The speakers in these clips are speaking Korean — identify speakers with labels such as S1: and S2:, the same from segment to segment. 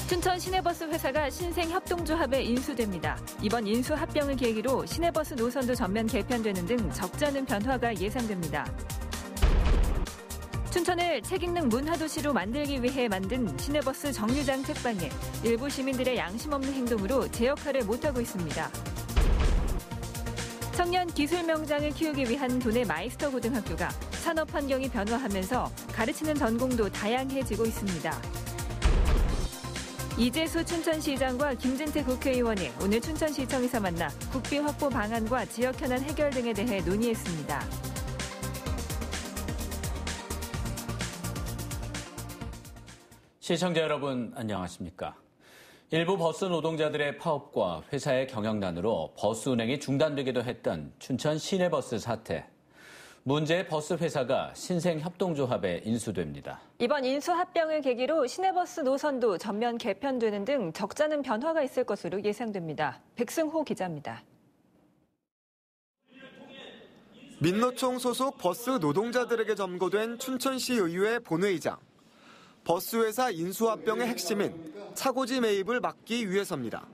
S1: 춘천 시내버스 회사가 신생협동조합에 인수됩니다. 이번 인수 합병을 계기로 시내버스 노선도 전면 개편되는 등 적잖은 변화가 예상됩니다. 춘천을 책 읽는 문화도시로 만들기 위해 만든 시내버스 정류장 책방에 일부 시민들의 양심 없는 행동으로 제 역할을 못하고 있습니다. 청년 기술 명장을 키우기 위한 도내 마이스터 고등학교가 산업 환경이 변화하면서 가르치는 전공도 다양해지고 있습니다. 이재수 춘천시장과 김진태 국회의원이 오늘 춘천시청에서 만나 국비 확보 방안과 지역 현안 해결 등에 대해 논의했습니다.
S2: 시청자 여러분 안녕하십니까? 일부 버스 노동자들의 파업과 회사의 경영난으로 버스 운행이 중단되기도 했던 춘천 시내버스 사태. 문제의 버스 회사가 신생협동조합에 인수됩니다.
S1: 이번 인수 합병을 계기로 시내버스 노선도 전면 개편되는 등 적잖은 변화가 있을 것으로 예상됩니다. 백승호 기자입니다.
S3: 민노총 소속 버스 노동자들에게 점거된 춘천시 의회 본회의장. 버스 회사 인수 합병의 핵심인 차고지 매입을 막기 위해서입니다.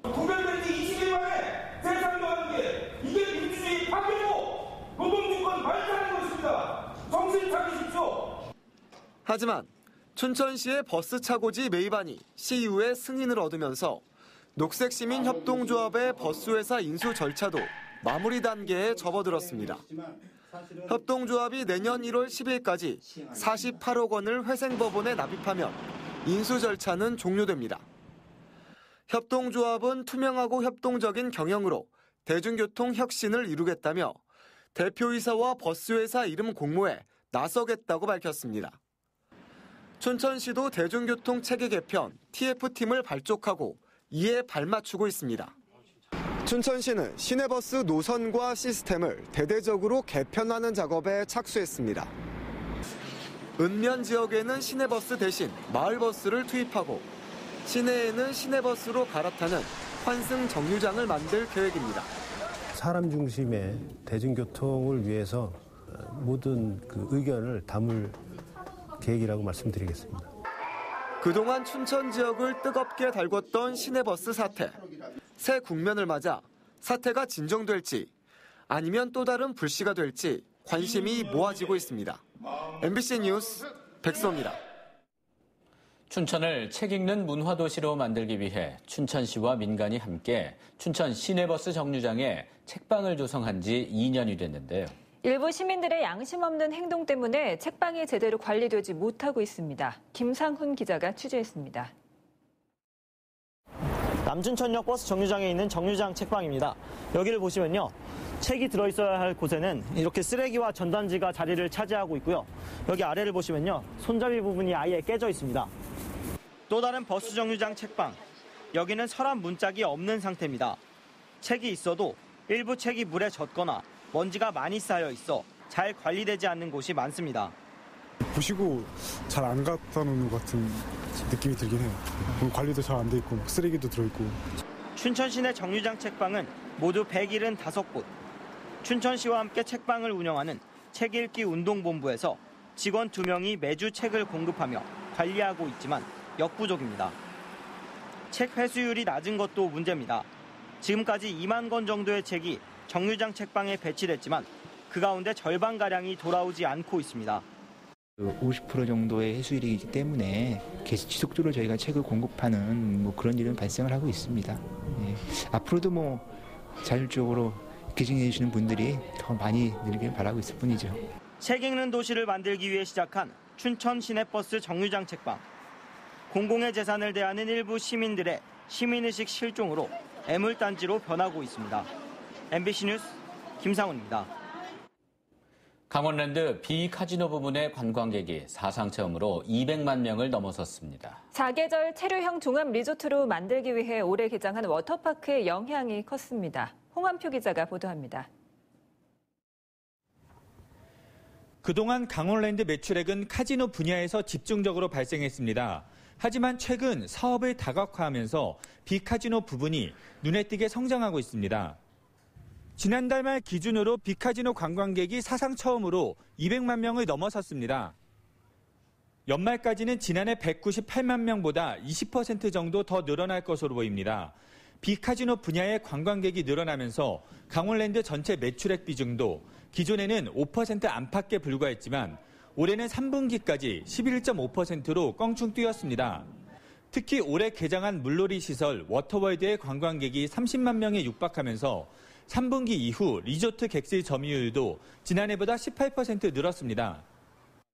S4: 구별되지 20일 만에 세상도 하는 게 이게 민주주의 파괴고 노동주권 발전하는 것입니다. 정신 차리십시오.
S3: 하지만 춘천시의 버스 차고지 매입안이 시의회 승인을 얻으면서 녹색시민협동조합의 버스회사 인수 절차도 마무리 단계에 접어들었습니다. 협동조합이 내년 1월 10일까지 48억 원을 회생법원에 납입하면 인수 절차는 종료됩니다. 협동조합은 투명하고 협동적인 경영으로 대중교통 혁신을 이루겠다며 대표이사와 버스회사 이름 공모에 나서겠다고 밝혔습니다. 춘천시도 대중교통 체계 개편 TF팀을 발족하고 이에 발맞추고 있습니다. 춘천시는 시내버스 노선과 시스템을 대대적으로 개편하는 작업에 착수했습니다. 읍면 지역에는 시내버스 대신 마을버스를 투입하고 시내에는 시내버스로 갈아타는 환승 정류장을 만들 계획입니다.
S5: 사람 중심의 대중교통을 위해서 모든 의견을 담을 계획이라고 말씀드리겠습니다.
S3: 그동안 춘천 지역을 뜨겁게 달궜던 시내버스 사태. 새 국면을 맞아 사태가 진정될지 아니면 또 다른 불씨가 될지 관심이 모아지고 있습니다. MBC 뉴스 백성입니다.
S2: 춘천을 책 읽는 문화도시로 만들기 위해 춘천시와 민간이 함께 춘천 시내버스 정류장에 책방을 조성한 지 2년이 됐는데요.
S1: 일부 시민들의 양심 없는 행동 때문에 책방이 제대로 관리되지 못하고 있습니다. 김상훈 기자가 취재했습니다.
S6: 남춘천역 버스 정류장에 있는 정류장 책방입니다. 여기를 보시면요. 책이 들어있어야 할 곳에는 이렇게 쓰레기와 전단지가 자리를 차지하고 있고요. 여기 아래를 보시면요. 손잡이 부분이 아예 깨져 있습니다. 또 다른 버스 정류장 책방. 여기는 서랍 문짝이 없는 상태입니다. 책이 있어도 일부 책이 물에 젖거나 먼지가 많이 쌓여 있어 잘 관리되지 않는 곳이 많습니다.
S7: 보시고 잘 안 갖다 놓는 것 같은 느낌이 들긴 해요. 관리도 잘 안 돼 있고 쓰레기도 들어있고.
S6: 춘천 시내 정류장 책방은 모두 175곳. 춘천시와 함께 책방을 운영하는 책읽기 운동본부에서 직원 2명이 매주 책을 공급하며 관리하고 있지만 역부족입니다. 책 회수율이 낮은 것도 문제입니다. 지금까지 2만 권 정도의 책이 정류장 책방에 배치됐지만 그 가운데 절반가량이 돌아오지 않고 있습니다.
S8: 50% 정도의 회수율이기 때문에 계속 지속적으로 저희가 책을 공급하는 그런 일은 발생을 하고 있습니다. 예. 앞으로도 자율적으로 기증해 주시는 분들이 더 많이 늘길 바라고 있을 뿐이죠.
S6: 책 읽는 도시를 만들기 위해 시작한 춘천 시내버스 정류장 책방. 공공의 재산을 대하는 일부 시민들의 시민의식 실종으로 애물단지로 변하고 있습니다. MBC 뉴스 김상훈입니다.
S2: 강원랜드 비카지노 부문의 관광객이 사상 처음으로 200만 명을 넘어섰습니다.
S1: 사계절 체류형 종합 리조트로 만들기 위해 올해 개장한 워터파크의 영향이 컸습니다. 홍한표 기자가 보도합니다.
S9: 그동안 강원랜드 매출액은 카지노 분야에서 집중적으로 발생했습니다. 하지만 최근 사업을 다각화하면서 비카지노 부분이 눈에 띄게 성장하고 있습니다. 지난달 말 기준으로 비카지노 관광객이 사상 처음으로 200만 명을 넘어섰습니다. 연말까지는 지난해 198만 명보다 20% 정도 더 늘어날 것으로 보입니다. 비카지노 분야의 관광객이 늘어나면서 강원랜드 전체 매출액 비중도 기존에는 5% 안팎에 불과했지만 올해는 3분기까지 11.5%로 껑충 뛰었습니다. 특히 올해 개장한 물놀이 시설 워터월드의 관광객이 30만 명에 육박하면서 3분기 이후 리조트 객실 점유율도 지난해보다 18% 늘었습니다.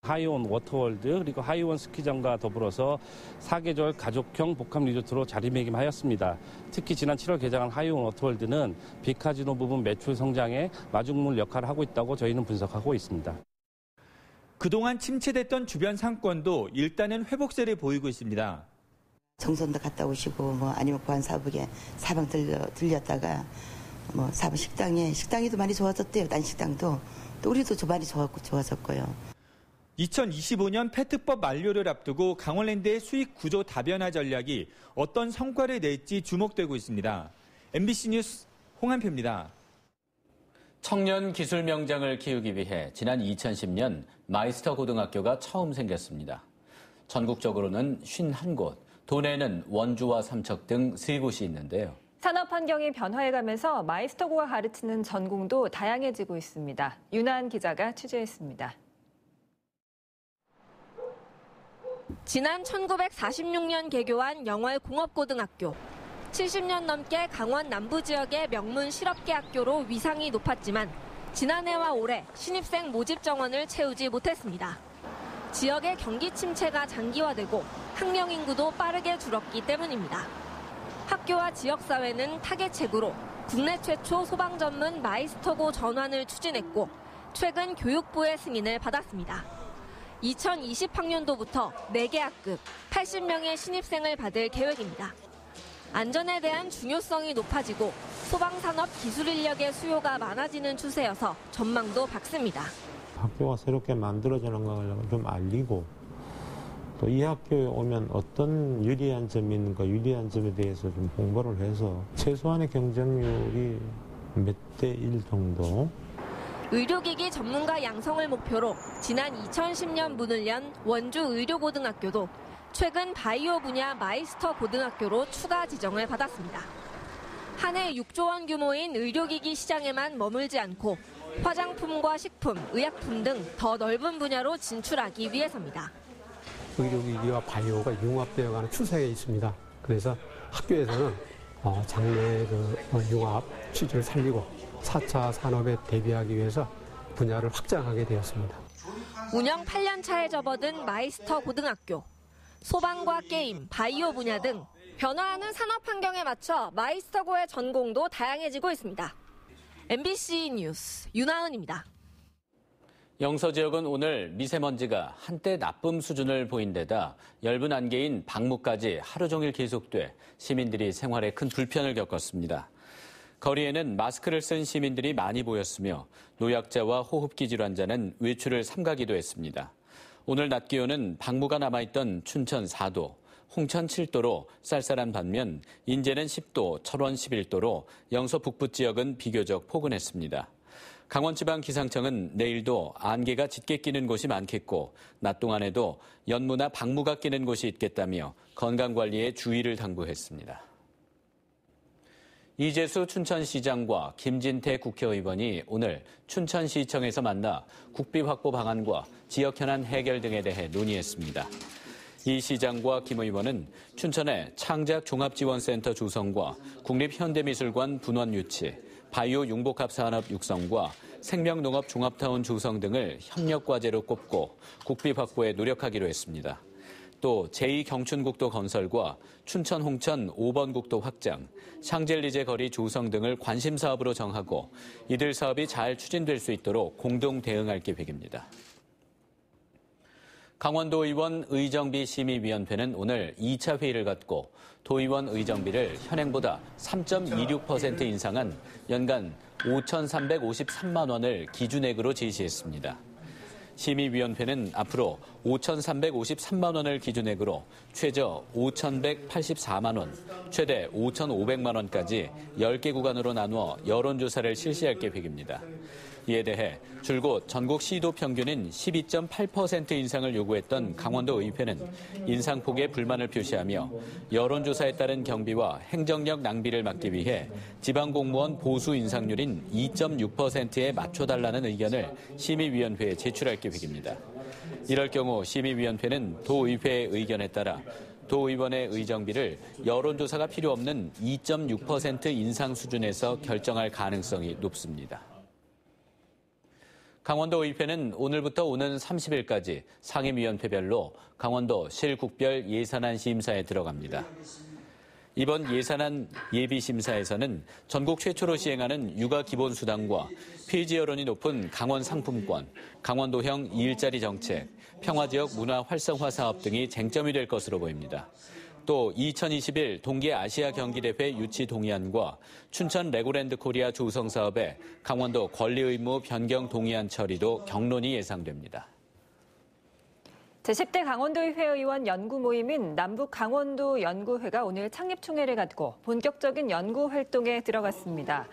S10: 하이온 워터월드 그리고 하이온 스키장과 더불어서 4계절 가족형 복합 리조트로 자리매김하였습니다. 특히 지난 7월 개장한 하이온 워터월드는 비카지노 부분 매출 성장에 마중물 역할을 하고 있다고 저희는 분석하고 있습니다.
S9: 그동안 침체됐던 주변 상권도 일단은 회복세를 보이고 있습니다.
S11: 정선도 갔다 오시고 아니면 보안사북에 사방 들렸다가 사방 식당이 더 많이 좋아졌대요. 난 식당도 또 우리도 많이 좋아졌고요.
S9: 2025년 페트법 만료를 앞두고 강원랜드의 수익 구조 다변화 전략이 어떤 성과를 낼지 주목되고 있습니다. MBC 뉴스 홍한표입니다.
S2: 청년 기술 명장을 키우기 위해 지난 2010년 마이스터 고등학교가 처음 생겼습니다. 전국적으로는 51곳, 도내에는 원주와 삼척 등 3곳이 있는데요.
S1: 산업 환경이 변화해가면서 마이스터고가 가르치는 전공도 다양해지고 있습니다. 윤하은 기자가 취재했습니다.
S12: 지난 1946년 개교한 영월공업고등학교. 70년 넘게 강원 남부 지역의 명문 실업계 학교로 위상이 높았지만 지난해와 올해 신입생 모집 정원을 채우지 못했습니다. 지역의 경기 침체가 장기화되고 학령 인구도 빠르게 줄었기 때문입니다. 학교와 지역사회는 타겟책으로 국내 최초 소방 전문 마이스터고 전환을 추진했고 최근 교육부의 승인을 받았습니다. 2020학년도부터 4개 학급 80명의 신입생을 받을 계획입니다. 안전에 대한 중요성이 높아지고 소방산업 기술 인력의 수요가 많아지는 추세여서 전망도 밝습니다.
S13: 학교가 새롭게 만들어지는 걸 좀 알리고 또 이 학교에 오면 어떤 유리한 점이 있는가 유리한 점에 대해서 좀 홍보를 해서 최소한의 경쟁률이 몇 대 1 정도.
S12: 의료기기 전문가 양성을 목표로 지난 2010년 문을 연 원주 의료고등학교도 최근 바이오 분야 마이스터 고등학교로 추가 지정을 받았습니다. 한 해 6조 원 규모인 의료기기 시장에만 머물지 않고 화장품과 식품, 의약품 등 더 넓은 분야로 진출하기 위해서입니다.
S14: 의료기기와 바이오가 융합되어가는 추세에 있습니다. 그래서 학교에서는 장래 융합 취지를 살리고 4차 산업에 대비하기 위해서 분야를 확장하게 되었습니다.
S12: 운영 8년 차에 접어든 마이스터 고등학교. 소방과 게임, 바이오 분야 등 변화하는 산업 환경에 맞춰 마이스터고의 전공도 다양해지고 있습니다. MBC 뉴스 윤하은입니다.
S2: 영서 지역은 오늘 미세먼지가 한때 나쁨 수준을 보인 데다 엷은 안개인 방무까지 하루 종일 계속돼 시민들이 생활에 큰 불편을 겪었습니다. 거리에는 마스크를 쓴 시민들이 많이 보였으며 노약자와 호흡기 질환자는 외출을 삼가기도 했습니다. 오늘 낮 기온은 방무가 남아있던 춘천 4도, 홍천 7도로 쌀쌀한 반면 인제는 10도, 철원 11도로 영서 북부 지역은 비교적 포근했습니다. 강원지방기상청은 내일도 안개가 짙게 끼는 곳이 많겠고 낮 동안에도 연무나 방무가 끼는 곳이 있겠다며 건강관리에 주의를 당부했습니다. 이재수 춘천시장과 김진태 국회의원이 오늘 춘천시청에서 만나 국비 확보 방안과 지역 현안 해결 등에 대해 논의했습니다. 이 시장과 김 의원은 춘천의 창작 종합지원센터 조성과 국립현대미술관 분원 유치, 바이오 융복합 산업 육성과 생명농업 종합타운 조성 등을 협력과제로 꼽고 국비 확보에 노력하기로 했습니다. 또 제2경춘국도 건설과 춘천 홍천 5번 국도 확장, 샹젤리제 거리 조성 등을 관심 사업으로 정하고 이들 사업이 잘 추진될 수 있도록 공동 대응할 계획입니다. 강원도의원 의정비 심의위원회는 오늘 2차 회의를 갖고 도의원 의정비를 현행보다 3.26% 인상한 연간 5,353만 원을 기준액으로 제시했습니다. 심의위원회는 앞으로 5,353만 원을 기준액으로 최저 5,184만 원, 최대 5,500만 원까지 10개 구간으로 나누어 여론조사를 실시할 계획입니다. 이에 대해 줄곧 전국 시도 평균인 12.8% 인상을 요구했던 강원도 의회는 인상폭에 불만을 표시하며 여론조사에 따른 경비와 행정력 낭비를 막기 위해 지방공무원 보수 인상률인 2.6%에 맞춰달라는 의견을 심의위원회에 제출할 계획입니다. 이럴 경우 심의위원회는 도의회의 의견에 따라 도의원의 의정비를 여론조사가 필요 없는 2.6% 인상 수준에서 결정할 가능성이 높습니다. 강원도 의회는 오늘부터 오는 30일까지 상임위원회별로 강원도 실국별 예산안 심사에 들어갑니다. 이번 예산안 예비심사에서는 전국 최초로 시행하는 육아기본수당과 폐지 여론이 높은 강원 상품권, 강원도형 2일자리 정책, 평화지역 문화 활성화 사업 등이 쟁점이 될 것으로 보입니다. 또 2021 동계 아시아 경기대회 유치 동의안과 춘천 레고랜드 코리아 조성 사업의 강원도 권리의무 변경 동의안 처리도 경론이 예상됩니다.
S1: 제10대 강원도의회 의원 연구 모임인 남북 강원도 연구회가 오늘 창립총회를 갖고 본격적인 연구 활동에 들어갔습니다.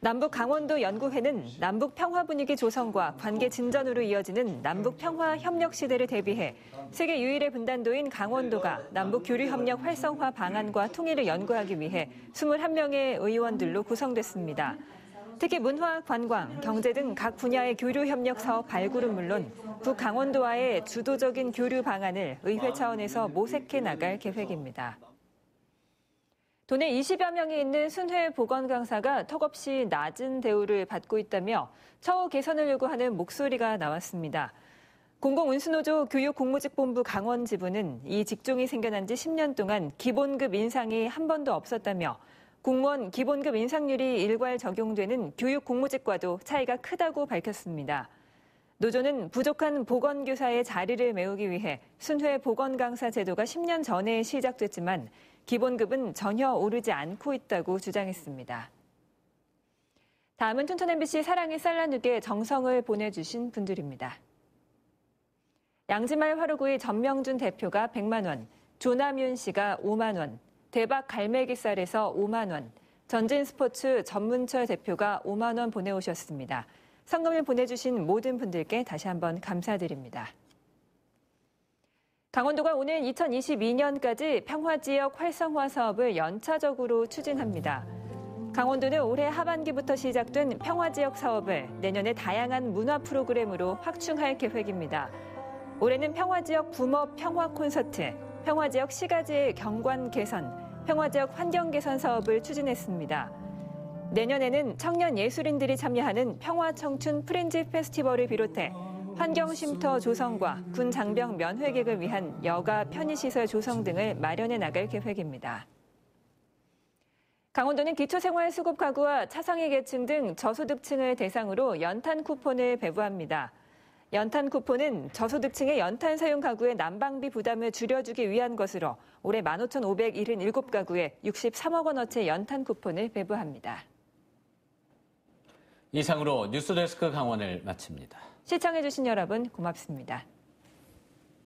S1: 남북 강원도 연구회는 남북 평화 분위기 조성과 관계 진전으로 이어지는 남북 평화 협력 시대를 대비해 세계 유일의 분단도인 강원도가 남북 교류 협력 활성화 방안과 통일을 연구하기 위해 21명의 의원들로 구성됐습니다. 특히 문화, 관광, 경제 등 각 분야의 교류 협력 사업 발굴은 물론 북강원도와의 주도적인 교류 방안을 의회 차원에서 모색해 나갈 계획입니다. 도내 20여 명이 있는 순회 보건 강사가 턱없이 낮은 대우를 받고 있다며 처우 개선을 요구하는 목소리가 나왔습니다. 공공운수노조 교육공무직본부 강원지부는 이 직종이 생겨난 지 10년 동안 기본급 인상이 한 번도 없었다며 공무원 기본급 인상률이 일괄 적용되는 교육공무직과도 차이가 크다고 밝혔습니다. 노조는 부족한 보건교사의 자리를 메우기 위해 순회 보건강사 제도가 10년 전에 시작됐지만 기본급은 전혀 오르지 않고 있다고 주장했습니다. 다음은 춘천 MBC 사랑의 쌀라누게 정성을 보내주신 분들입니다. 양지말 화로구의 전명준 대표가 100만 원, 조남윤 씨가 5만 원, 대박 갈매기살에서 5만 원, 전진스포츠 전문철 대표가 5만 원 보내오셨습니다. 성금을 보내주신 모든 분들께 다시 한번 감사드립니다. 강원도가 오는 2022년까지 평화지역 활성화 사업을 연차적으로 추진합니다. 강원도는 올해 하반기부터 시작된 평화지역 사업을 내년에 다양한 문화 프로그램으로 확충할 계획입니다. 올해는 평화지역 붐업 평화 콘서트, 평화지역 시가지 경관 개선, 평화지역 환경 개선 사업을 추진했습니다. 내년에는 청년 예술인들이 참여하는 평화청춘 프렌즈 페스티벌을 비롯해 환경쉼터 조성과 군 장병 면회객을 위한 여가 편의시설 조성 등을 마련해 나갈 계획입니다. 강원도는 기초생활수급가구와 차상위 계층 등 저소득층을 대상으로 연탄 쿠폰을 배부합니다. 연탄 쿠폰은 저소득층의 연탄 사용 가구의 난방비 부담을 줄여주기 위한 것으로 올해 15,577가구에 63억 원어치 연탄 쿠폰을 배부합니다.
S2: 이상으로 뉴스데스크 강원을 마칩니다.
S1: 시청해주신 여러분 고맙습니다.